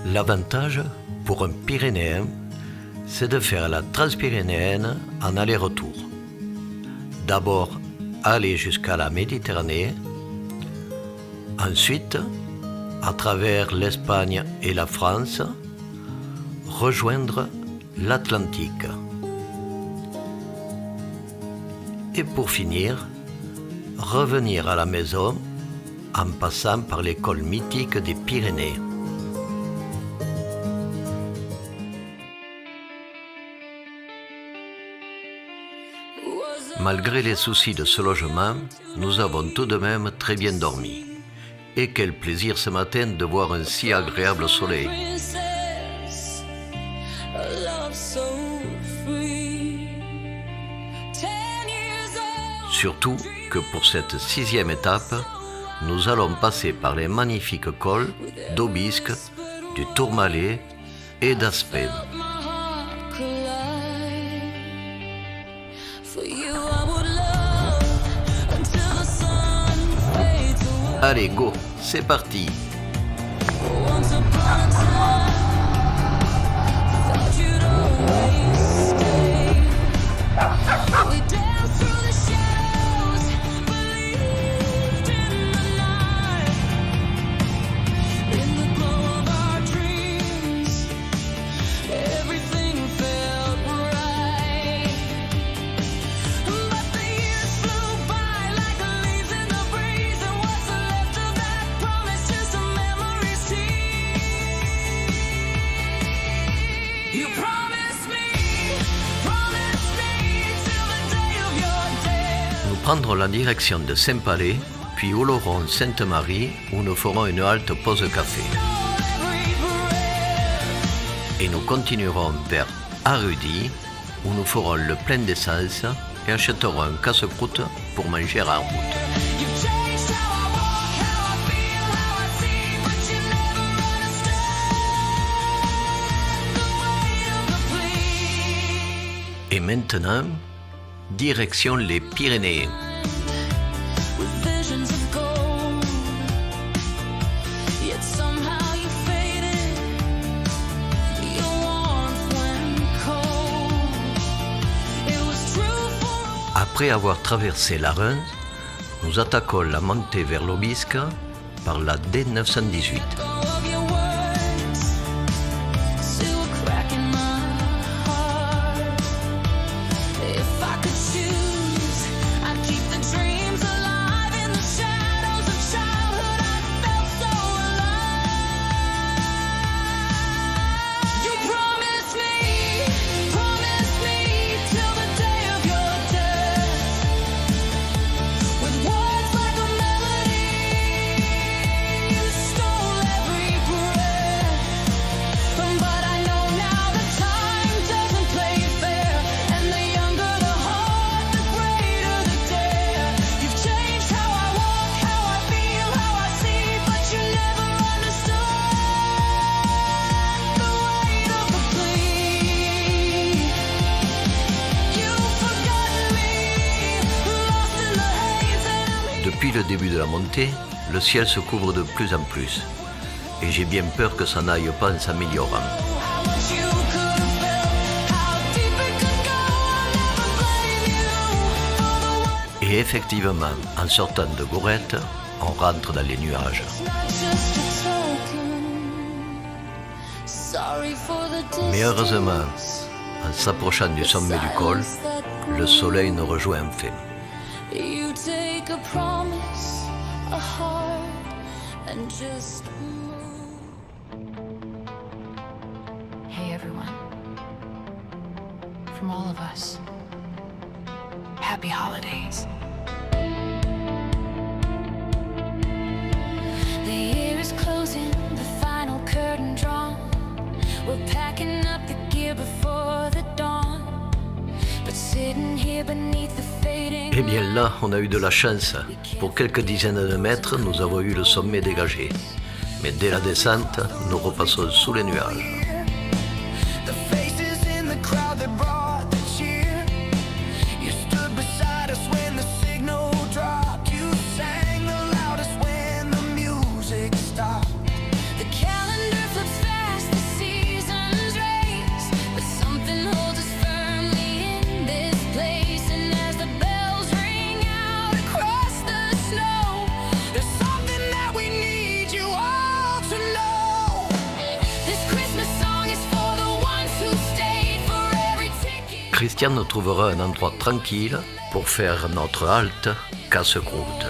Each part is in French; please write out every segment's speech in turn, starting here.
L'avantage pour un Pyrénéen, c'est de faire la Transpyrénéenne en aller-retour. D'abord, aller jusqu'à la Méditerranée, ensuite, à travers l'Espagne et la France, rejoindre l'Atlantique. Et pour finir, revenir à la maison en passant par les cols mythiques des Pyrénées. Malgré les soucis de ce logement, nous avons tout de même très bien dormi. Et quel plaisir ce matin de voir un si agréable soleil. Surtout que pour cette 6e étape, nous allons passer par les magnifiques cols d'Aubisque, du Tourmalet et d'Aspet. Allez, go, c'est parti! Nous prendrons la direction de Saint-Palais, puis Oloron-Sainte-Marie, où nous ferons une halte pause café. Et nous continuerons vers Arudi, où nous ferons le plein d'essence et achèterons un casse-croûte pour manger en route. Et maintenant, direction les Pyrénées. Après avoir traversé la Reims, nous attaquons la montée vers l'Aubisque par la D918. Depuis le début de la montée, le ciel se couvre de plus en plus. Et j'ai bien peur que ça n'aille pas en s'améliorant. Et effectivement, en sortant de Gourette, on rentre dans les nuages. Mais heureusement, en s'approchant du sommet du col, le soleil nous rejoint enfin. You take a promise, a heart, and just move. Hey everyone. From all of us. Happy holidays. The year is closing, the final curtain drawn. We're packing up the gear before the dawn. But sitting here beneath the fading. Eh bien là, on a eu de la chance. Pour quelques dizaines de mètres, nous avons eu le sommet dégagé. Mais dès la descente, nous repassons sous les nuages. Christian nous trouvera un endroit tranquille pour faire notre halte casse-croûte.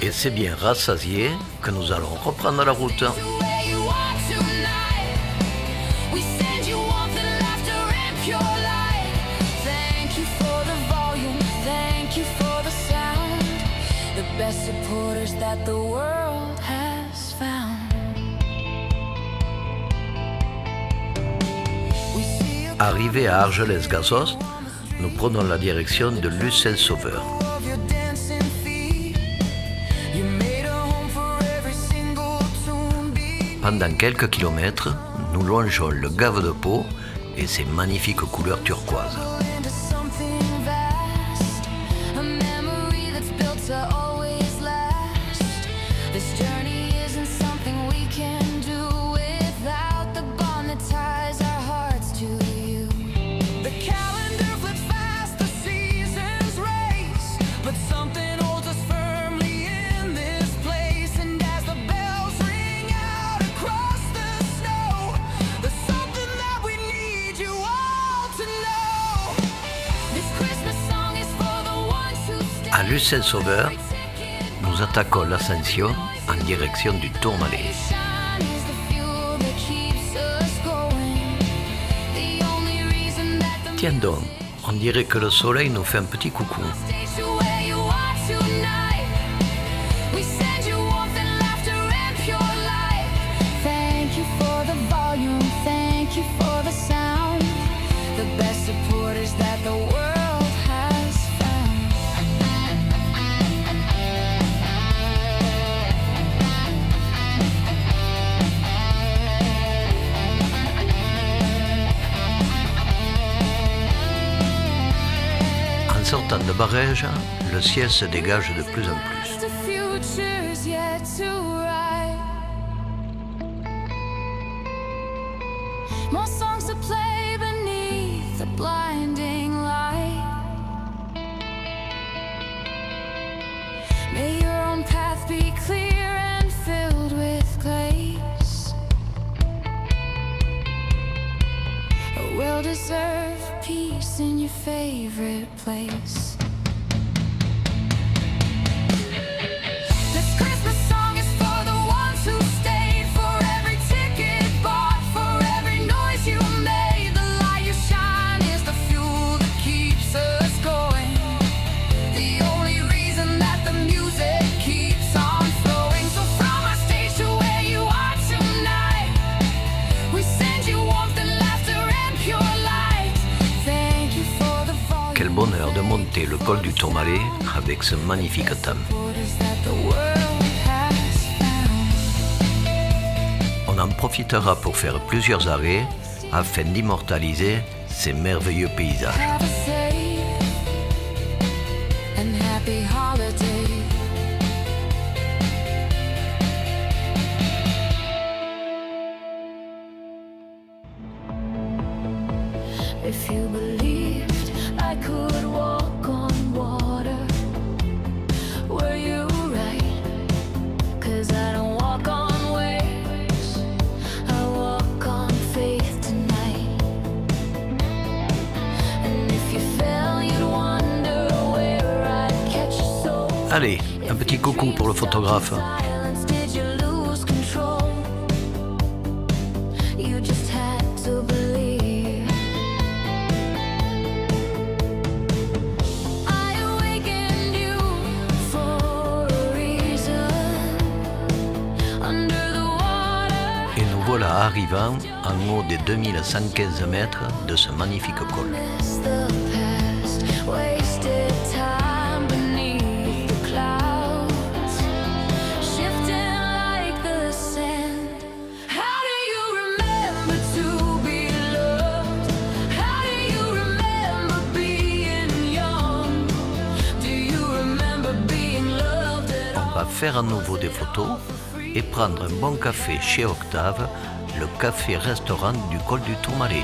Et c'est bien rassasié que nous allons reprendre la route. Arrivés à Argelès-Gazost, nous prenons la direction de Lucelle-Sauveur. Pendant quelques kilomètres, nous longeons le Gave de Pau et ses magnifiques couleurs turquoises. À Lucelle-Sauveur, nous attaquons l'ascension en direction du Tourmalet. Tiens donc, on dirait que le soleil nous fait un petit coucou. En sortant de Barèges, le ciel se dégage de plus en plus. More songs to play beneath the blinding light. May your own path be clear and filled with grace. A well-deserved peace in your favorite place. Quel bonheur de monter le col du Tourmalet avec ce magnifique temps. On en profitera pour faire plusieurs arrêts afin d'immortaliser ces merveilleux paysages. If you believed I could walk on water, were you right? 'Cause I don't walk on waves, I walk on faith tonight. And if you fell, you'd wonder where I'd catch your soul. Allez, un petit coucou pour le photographe. Silence, did you lose control? You just had to believe. Et nous voilà arrivant en haut des 2115 mètres de ce magnifique col. On va faire à nouveau des photos et prendre un bon café chez Octave, le café-restaurant du col du Tourmalet.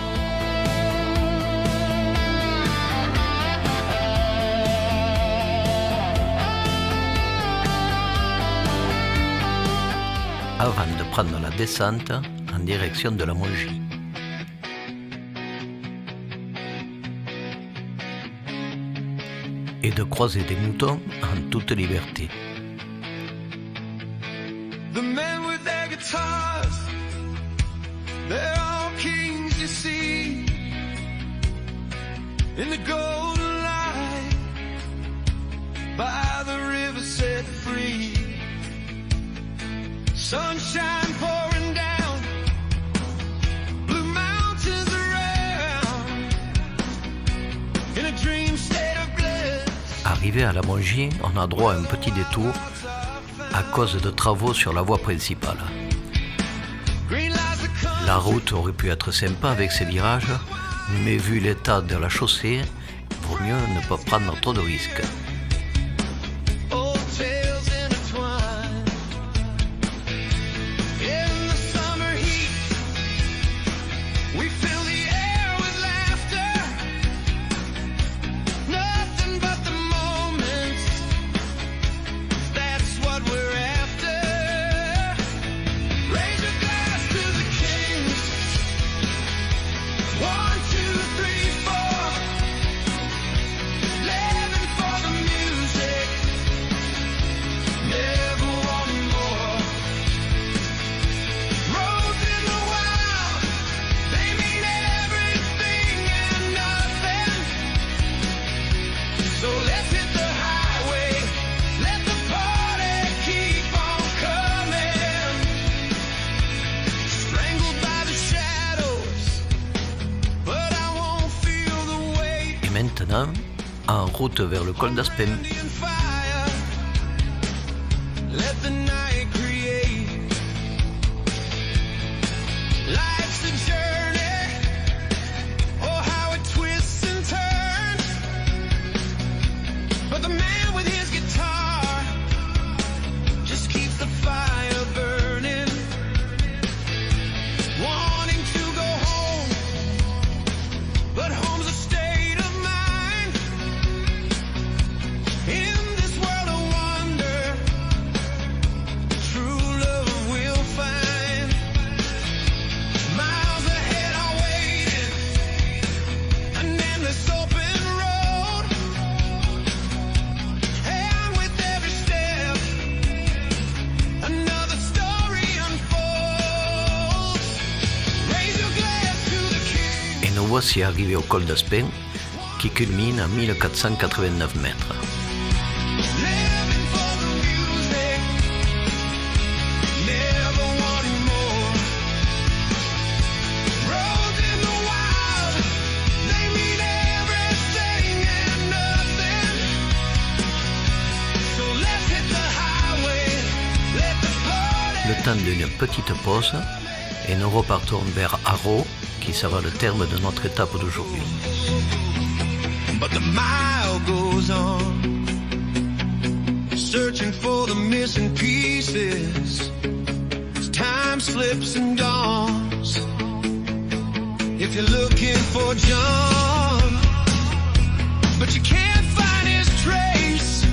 Avant de prendre la descente en direction de la Mongie. et de croiser des moutons en toute liberté. The men with their guitars, they're all kings, you see. In the golden light, by the river set free. Sunshine pouring down, blue mountains around. In a dream state of bliss. Arrivé à la Mongie, on a droit à un petit détour à cause de travaux sur la voie principale. La route aurait pu être sympa avec ses virages, mais vu l'état de la chaussée, vaut mieux ne pas prendre trop de risques. Old tales intertwine. In the summer heat, we fill the air with laughter. Nothing but the moment. That's what we're after. Raise your glass to the kings. 1, 2, 3, 4. Living for the music. Never wanting more. Roads in the wild, they mean everything and nothing. So let's hit the highway. Let the party keep on coming. Strangled by the shadows, but I won't feel the weight. Et maintenant, en route vers le col d'Aspen. Indian fire. Let the night create. Life's a journey. Oh, how it twists and turns. But the man with his guitar just keeps the fire burning. Wanting to go home, but home's a state of mind. In this world of wonder, true love we'll find. Miles ahead are waiting, an endless open road. And with every step, another story unfolds. Raise your glass to the king. Et nous voici arrivés au col d'Aspen, qui culmine à 1489 mètres. Living for the music, never wanting more. Roads in the wild, they mean everything and nothing. So let's hit the highway, let the party. Le temps d'une petite pause, et nous repartons vers Haro, qui sera le terme de notre étape d'aujourd'hui. But the mile goes on, searching for the missing pieces. As time slips and dawns, if you're looking for John, but you can't find his trace,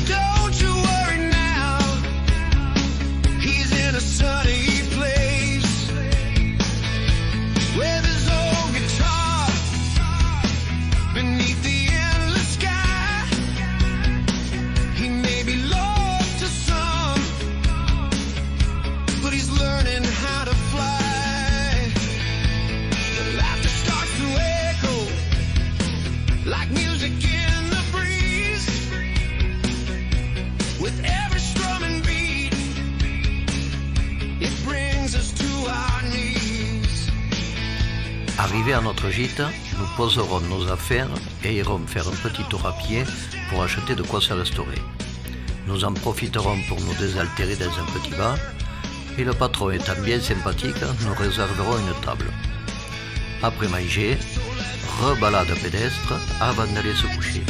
don't you worry now, he's in a sunny place with his old guitar beneath the endless sky. He may be lost to some, but he's learning how to fly. The laughter starts to echo like music in the breeze. With every strumming beat, it brings us to our knees. Arrivés à notre gîte, nous poserons nos affaires et irons faire un petit tour à pied pour acheter de quoi se restaurer. Nous en profiterons pour nous désaltérer dans un petit bar et le patron étant bien sympathique, nous réserverons une table. Après manger, rebalade pédestre avant d'aller se coucher.